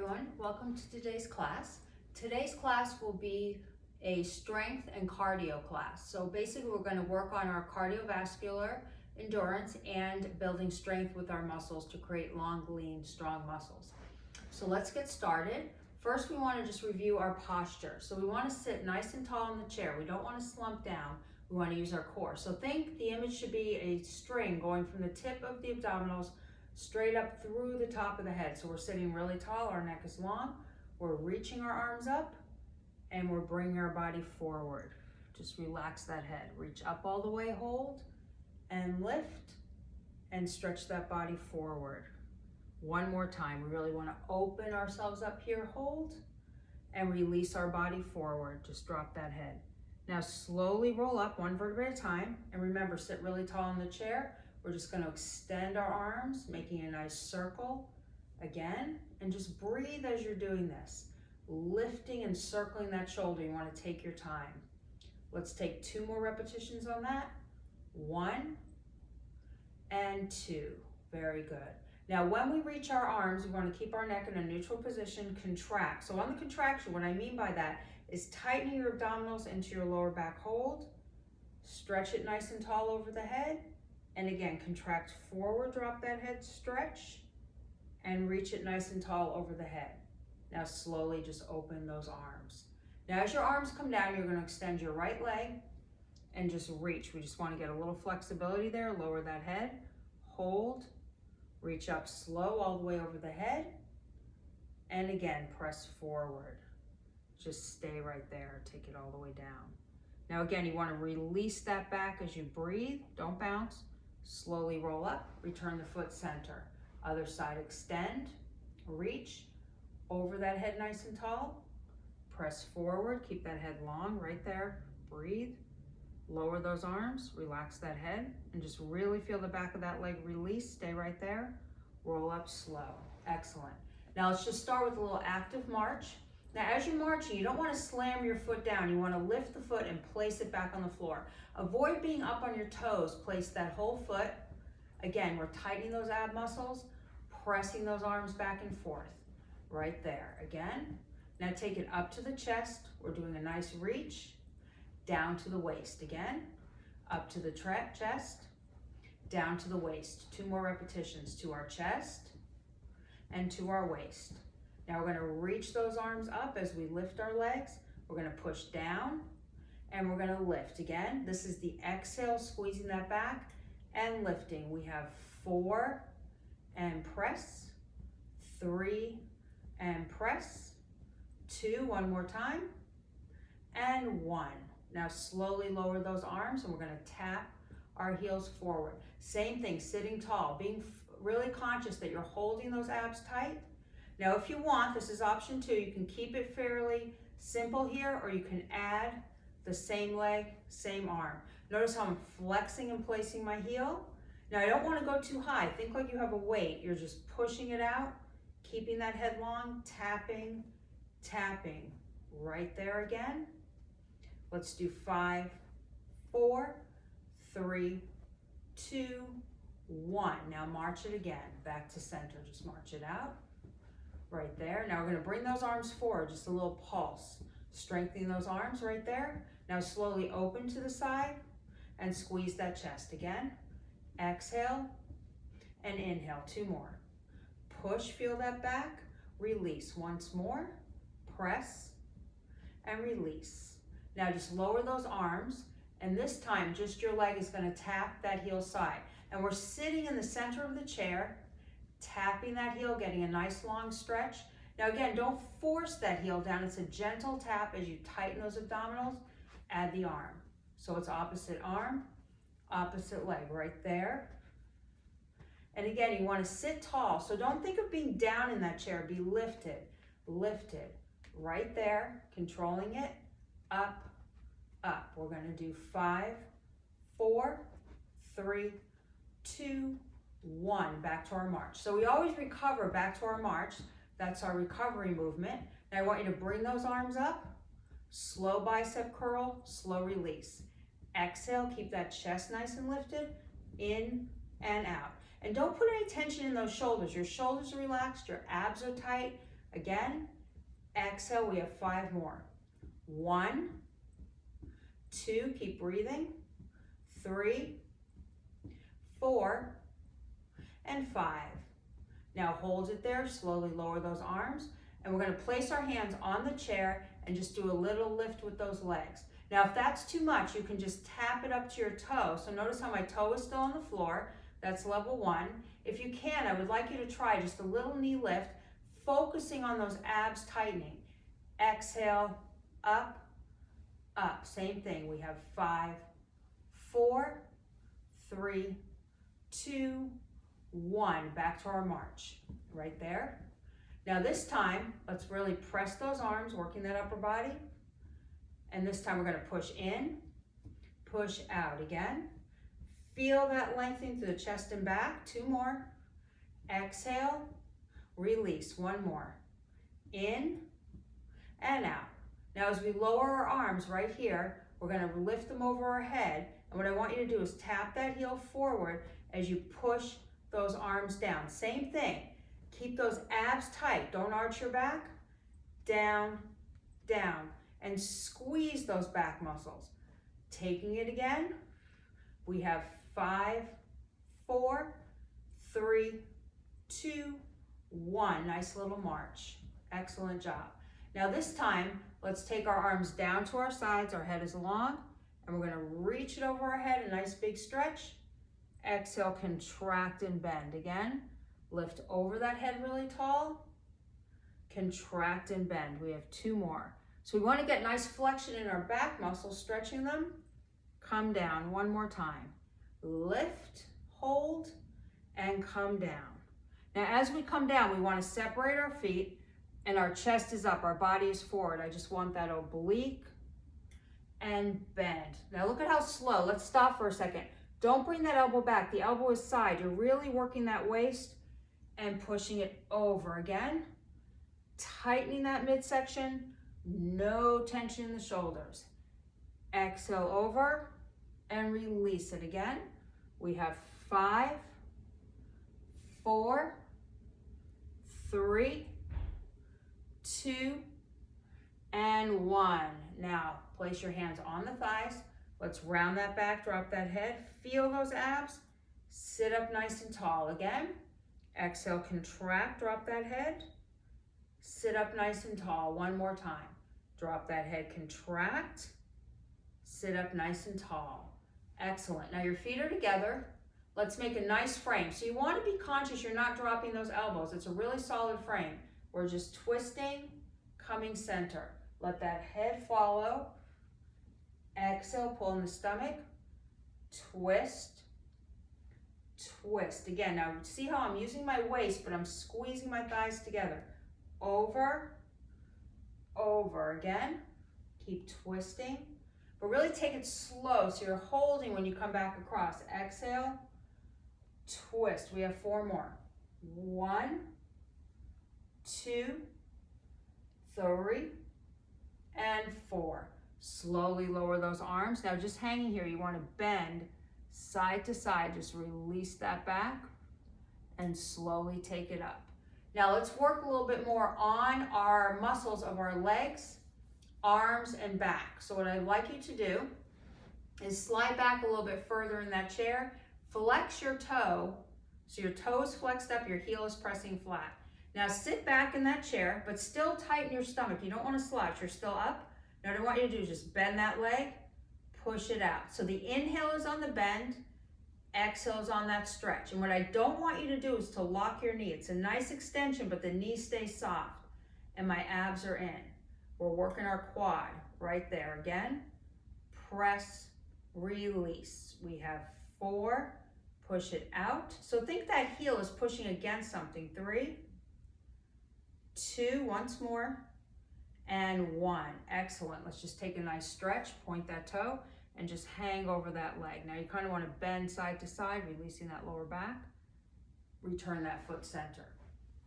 everyone. Welcome to today's class. Today's class will be a strength and cardio class. So basically we're going to work on our cardiovascular endurance and building strength with our muscles to create long, lean, strong muscles. So let's get started. First we want to just review our posture. So we want to sit nice and tall in the chair. We don't want to slump down. We want to use our core. So think the image should be a string going from the tip of the abdominals straight up through the top of the head. So we're sitting really tall, our neck is long, we're reaching our arms up, and we're bringing our body forward. Just relax that head. Reach up all the way, hold, and lift, and stretch that body forward. One more time. We really want to open ourselves up here, hold, and release our body forward. Just drop that head. Now slowly roll up one vertebrae at a time, and remember, sit really tall in the chair. We're just going to extend our arms, making a nice circle again, and just breathe as you're doing this. Lifting and circling that shoulder. You want to take your time. Let's take 2 more repetitions on that. 1 and 2. Very good. Now when we reach our arms, we want to keep our neck in a neutral position, contract. So on the contraction, what I mean by that is tightening your abdominals into your lower back hold. Stretch it nice and tall over the head. And again, contract forward, drop that head, stretch, and reach it nice and tall over the head. Now slowly just open those arms. Now as your arms come down, you're going to extend your right leg and just reach. We just want to get a little flexibility there. Lower that head, hold, reach up slow all the way over the head, and again, press forward. Just stay right there. Take it all the way down. Now again, you want to release that back as you breathe. Don't bounce. Slowly roll up, return the foot center. Other side, extend, reach, over that head nice and tall. Press forward, keep that head long, right there. Breathe, lower those arms, relax that head, and just really feel the back of that leg release. Stay right there. Roll up slow. Excellent. Now let's just start with a little active march. Now as you're marching, you don't want to slam your foot down. You want to lift the foot and place it back on the floor. Avoid being up on your toes. Place that whole foot. Again, we're tightening those ab muscles, pressing those arms back and forth. Right there. Again. Now take it up to the chest. We're doing a nice reach. Down to the waist. Again. Up to the chest. Down to the waist. 2 more repetitions. To our chest and to our waist. Now we're going to reach those arms up as we lift our legs. We're going to push down and we're going to lift. Again, this is the exhale, squeezing that back and lifting. We have 4 and press, 3 and press, 2, one more time, and 1. Now slowly lower those arms and we're going to tap our heels forward. Same thing, sitting tall, being really conscious that you're holding those abs tight. Now, if you want, this is option 2, you can keep it fairly simple here, or you can add the same leg, same arm. Notice how I'm flexing and placing my heel. Now, I don't want to go too high. Think like you have a weight. You're just pushing it out, keeping that head long, tapping, tapping. Right there again. Let's do 5, 4, 3, 2, 1. Now march it again. Back to center. Just march it out. Right there. Now we're going to bring those arms forward, just a little pulse. Strengthening those arms right there. Now slowly open to the side and squeeze that chest again. Exhale and inhale. 2 more. Push, feel that back. Release. Once more. Press and release. Now just lower those arms, and this time just your leg is going to tap that heel side. And we're sitting in the center of the chair, tapping that heel, getting a nice long stretch. Now again, don't force that heel down. It's a gentle tap as you tighten those abdominals. Add the arm. So it's opposite arm, opposite leg right there. And again, you want to sit tall. So don't think of being down in that chair. Be lifted, lifted. Right there, controlling it. Up, up. We're going to do 5, 4, 3, 2, 1, back to our march. So we always recover back to our march. That's our recovery movement. Now I want you to bring those arms up, slow bicep curl, slow release. Exhale, keep that chest nice and lifted, in and out. And don't put any tension in those shoulders. Your shoulders are relaxed, your abs are tight. Again, exhale, we have 5 more. 1, 2, keep breathing. 3, 4, and 5. Now hold it there, slowly lower those arms, and we're gonna place our hands on the chair and just do a little lift with those legs. Now if that's too much, you can just tap it up to your toe. So notice how my toe is still on the floor. That's level 1. If you can, I would like you to try just a little knee lift, focusing on those abs tightening. Exhale, up, up. Same thing. We have 5, 4, 3, 2, 1. Back to our march. Right there. Now this time, let's really press those arms, working that upper body. And this time we're going to push in, push out again. Feel that lengthening through the chest and back. 2 more. Exhale, release. 1 more. In and out. Now as we lower our arms right here, we're going to lift them over our head. And what I want you to do is tap that heel forward as you push those arms down. Same thing. Keep those abs tight. Don't arch your back. Down, down. And squeeze those back muscles. Taking it again. We have 5, 4, 3, 2, 1. Nice little march. Excellent job. Now this time, let's take our arms down to our sides. Our head is long. And we're going to reach it over our head. A nice big stretch. Exhale, contract and bend. Again, lift over that head really tall. Contract and bend. We have 2 more. So we want to get nice flexion in our back muscles, stretching them. Come down 1 more time. Lift, hold, and come down. Now as we come down, we want to separate our feet and our chest is up, our body is forward. I just want that oblique and bend. Now look at how slow. Let's stop for a second. Don't bring that elbow back. The elbow is side. You're really working that waist and pushing it over again. Tightening that midsection. No tension in the shoulders. Exhale over and release it again. We have 5, 4, 3, 2, and 1. Now place your hands on the thighs. Let's round that back, drop that head. Feel those abs. Sit up nice and tall again. Exhale, contract, drop that head. Sit up nice and tall. 1 more time. Drop that head, contract. Sit up nice and tall. Excellent. Now your feet are together. Let's make a nice frame. So you want to be conscious you're not dropping those elbows. It's a really solid frame. We're just twisting, coming center. Let that head follow. Exhale, pull in the stomach. Twist, twist. Again, now see how I'm using my waist, but I'm squeezing my thighs together. Over, over again. Keep twisting, but really take it slow so you're holding when you come back across. Exhale, twist. We have 4 more. 1, 2, 3, and 4. Slowly lower those arms. Now just hanging here, you want to bend side to side. Just release that back and slowly take it up. Now let's work a little bit more on our muscles of our legs, arms, and back. So what I'd like you to do is slide back a little bit further in that chair. Flex your toe. So your toe is flexed up, your heel is pressing flat. Now sit back in that chair, but still tighten your stomach. You don't want to slouch, you're still up. Now what I want you to do is just bend that leg, push it out. So the inhale is on the bend, exhale is on that stretch. And what I don't want you to do is to lock your knee. It's a nice extension, but the knee stays soft and my abs are in. We're working our quad right there. Again, press, release. We have 4, push it out. So think that heel is pushing against something. 3, 2, once more. And 1. Excellent. Let's just take a nice stretch, point that toe, and just hang over that leg. Now you kind of want to bend side to side, releasing that lower back. Return that foot center.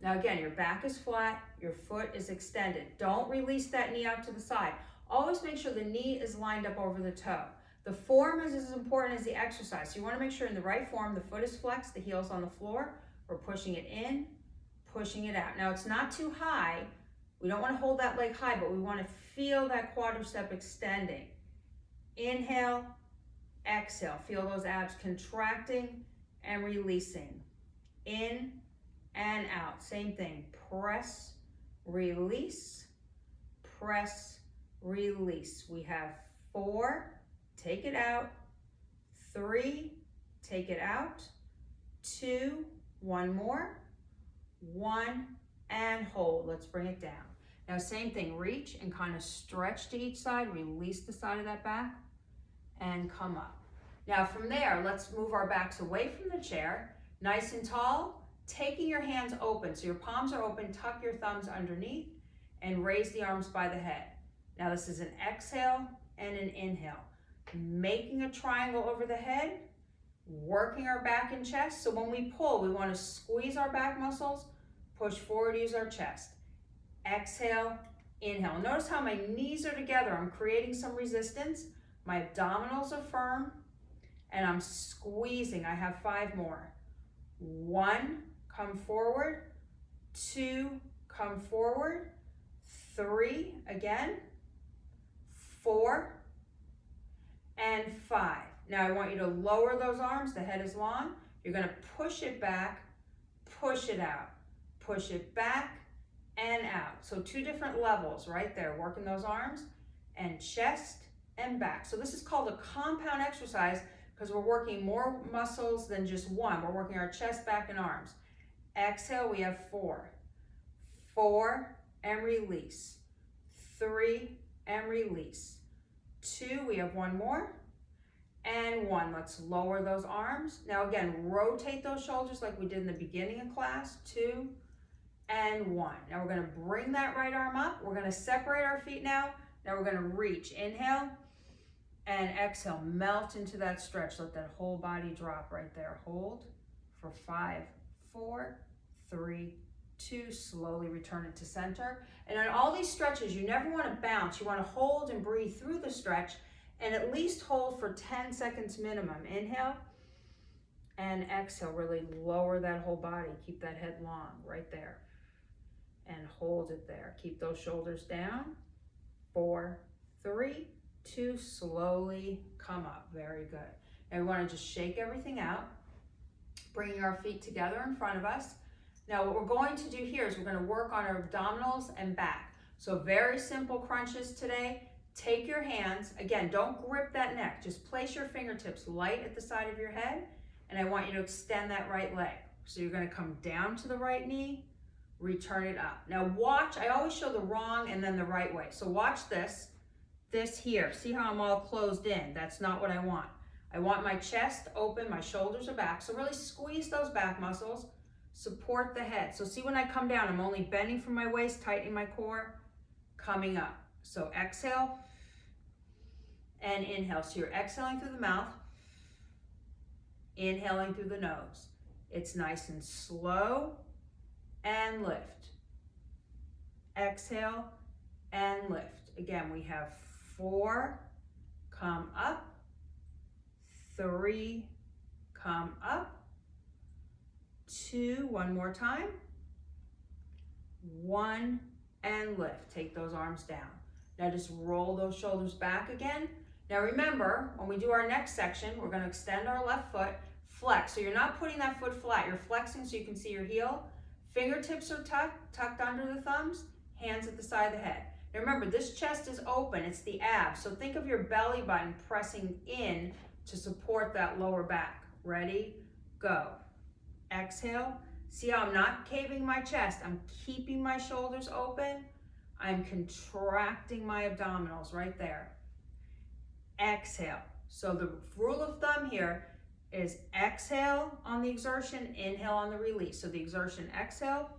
Now again, your back is flat, your foot is extended. Don't release that knee out to the side. Always make sure the knee is lined up over the toe. The form is as important as the exercise. So you want to make sure in the right form, the foot is flexed, the heel's on the floor. We're pushing it in, pushing it out. Now it's not too high. We don't want to hold that leg high, but we want to feel that quadricep extending. Inhale, exhale. Feel those abs contracting and releasing. In and out. Same thing. Press, release, press, release. We have 4, take it out. 3, take it out. 2, one more. 1, and hold. Let's bring it down. Now same thing, reach and kind of stretch to each side, release the side of that back, and come up. Now from there, let's move our backs away from the chair, nice and tall, taking your hands open. So your palms are open, tuck your thumbs underneath, and raise the arms by the head. Now this is an exhale and an inhale. Making a triangle over the head, working our back and chest. So when we pull, we want to squeeze our back muscles, push forward, use our chest. Exhale, inhale. Notice how my knees are together. I'm creating some resistance. My abdominals are firm, and I'm squeezing. I have 5 more. 1, come forward. 2, come forward. 3, again. 4, and 5. Now I want you to lower those arms. The head is long. You're going to push it back, push it out, push it back and out. So 2 different levels right there, working those arms and chest and back. So this is called a compound exercise because we're working more muscles than just one. We're working our chest, back, and arms. Exhale, we have 4. 4 and release. 3 and release. 2, we have 1 more. And 1, let's lower those arms. Now again, rotate those shoulders like we did in the beginning of class. 2 and 1. Now we're gonna bring that right arm up. We're gonna separate our feet now. Now we're gonna reach, inhale and exhale. Melt into that stretch. Let that whole body drop right there. Hold for 5, 4, 3, 2. Slowly return it to center. And on all these stretches, you never wanna bounce. You wanna hold and breathe through the stretch and at least hold for 10 seconds minimum. Inhale and exhale. Really lower that whole body. Keep that head long right there. And hold it there. Keep those shoulders down. 4, 3, 2. Slowly come up. Very good. Now we want to just shake everything out. Bringing our feet together in front of us. Now what we're going to do here is we're going to work on our abdominals and back. So very simple crunches today. Take your hands, again, don't grip that neck. Just place your fingertips light at the side of your head, and I want you to extend that right leg. So you're going to come down to the right knee, return it up. Now watch, I always show the wrong and then the right way. So watch this here. See how I'm all closed in? That's not what I want. I want my chest open, my shoulders are back. So really squeeze those back muscles, support the head. So see when I come down, I'm only bending from my waist, tightening my core, coming up. So exhale and inhale. So you're exhaling through the mouth, inhaling through the nose. It's nice and slow and lift. Exhale and lift. Again, we have 4, come up. 3, come up. 2, one more time. 1, and lift. Take those arms down. Now just roll those shoulders back again. Now remember, when we do our next section, we're going to extend our left foot, flex. So you're not putting that foot flat, you're flexing so you can see your heel. Fingertips are tucked under the thumbs, hands at the side of the head. Now remember, this chest is open, it's the abs. So think of your belly button pressing in to support that lower back. Ready, go. Exhale. See how I'm not caving my chest, I'm keeping my shoulders open. I'm contracting my abdominals right there. Exhale. So the rule of thumb here is exhale on the exertion, inhale on the release. So the exertion, exhale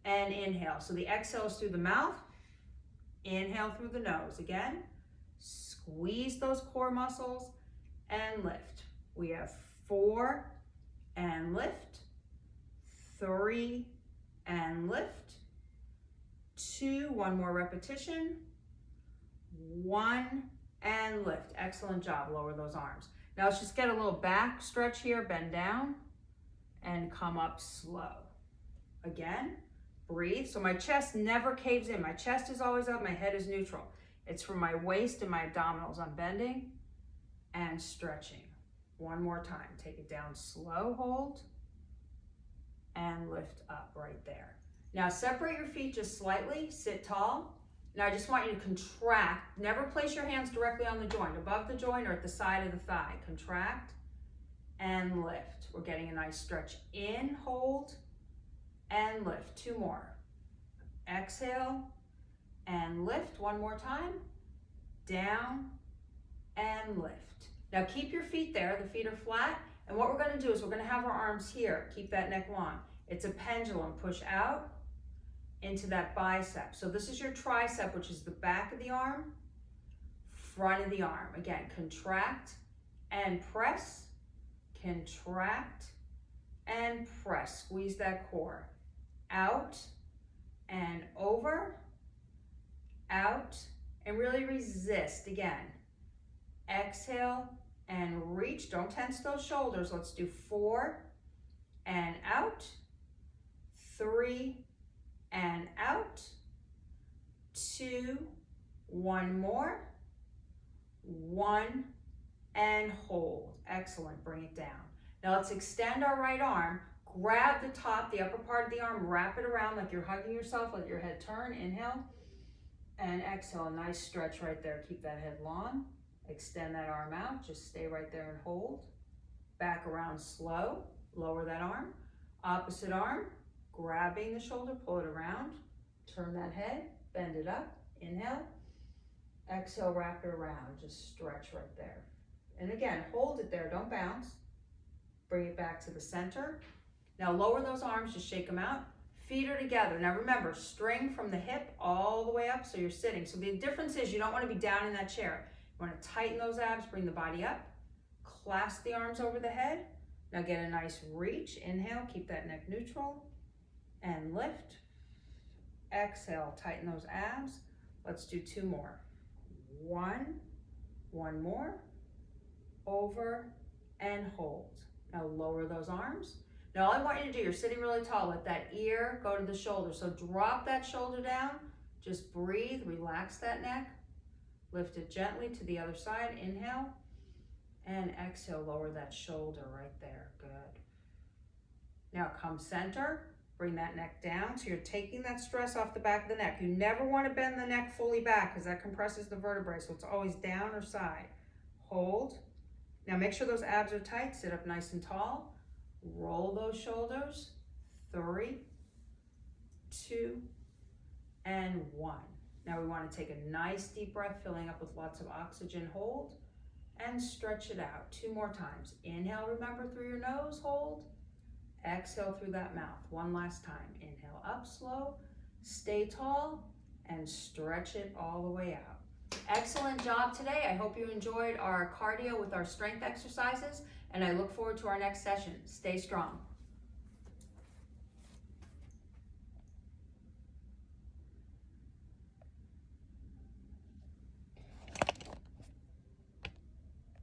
and inhale. So the exhale is through the mouth, inhale through the nose. Again, squeeze those core muscles and lift. We have 4 and lift, 3 and lift, 2, one more repetition, 1 and lift. Excellent job. Lower those arms. Now let's just get a little back stretch here. Bend down and come up slow. Again, breathe. So my chest never caves in. My chest is always up, my head is neutral. It's from my waist and my abdominals. I'm bending and stretching. One more time. Take it down slow, hold, and lift up right there. Now separate your feet just slightly, sit tall. Now I just want you to contract. Never place your hands directly on the joint, above the joint or at the side of the thigh. Contract and lift. We're getting a nice stretch. In, hold, and lift. Two more. Exhale and lift. One more time. Down and lift. Now keep your feet there. The feet are flat. And what we're going to do is we're going to have our arms here. Keep that neck long. It's a pendulum. Push out into that bicep. So this is your tricep, which is the back of the arm, front of the arm. Again, contract and press. Contract and press. Squeeze that core. Out and over. Out and really resist. Again, exhale and reach. Don't tense those shoulders. Let's do 4 and out. 3 and out. 2, one more. 1 and hold. Excellent. Bring it down. Now let's extend our right arm. Grab the top, the upper part of the arm, wrap it around like you're hugging yourself. Let your head turn. Inhale and exhale. A nice stretch right there. Keep that head long. Extend that arm out. Just stay right there and hold. Back around slow. Lower that arm. Opposite arm. Grabbing the shoulder. Pull it around. Turn that head. Bend it up. Inhale. Exhale. Wrap it around. Just stretch right there. And again, hold it there. Don't bounce. Bring it back to the center. Now lower those arms. Just shake them out. Feet are together. Now remember, string from the hip all the way up so you're sitting. So the difference is you don't want to be down in that chair. You want to tighten those abs, bring the body up, clasp the arms over the head. Now get a nice reach. Inhale, keep that neck neutral, and lift. Exhale, tighten those abs. Let's do 2 more. 1 more, over, and hold. Now lower those arms. Now all I want you to do, you're sitting really tall, let that ear go to the shoulder. So drop that shoulder down, just breathe, relax that neck. Lift it gently to the other side. Inhale and exhale. Lower that shoulder right there. Good. Now come center. Bring that neck down. So you're taking that stress off the back of the neck. You never want to bend the neck fully back because that compresses the vertebrae. So it's always down or side. Hold. Now make sure those abs are tight. Sit up nice and tall. Roll those shoulders. 3, 2, and 1. Now we want to take a nice deep breath, filling up with lots of oxygen. Hold and stretch it out. 2 more times. Inhale, remember, through your nose. Hold. Exhale through that mouth. One last time. Inhale up slow. Stay tall and stretch it all the way out. Excellent job today. I hope you enjoyed our cardio with our strength exercises, and I look forward to our next session. Stay strong.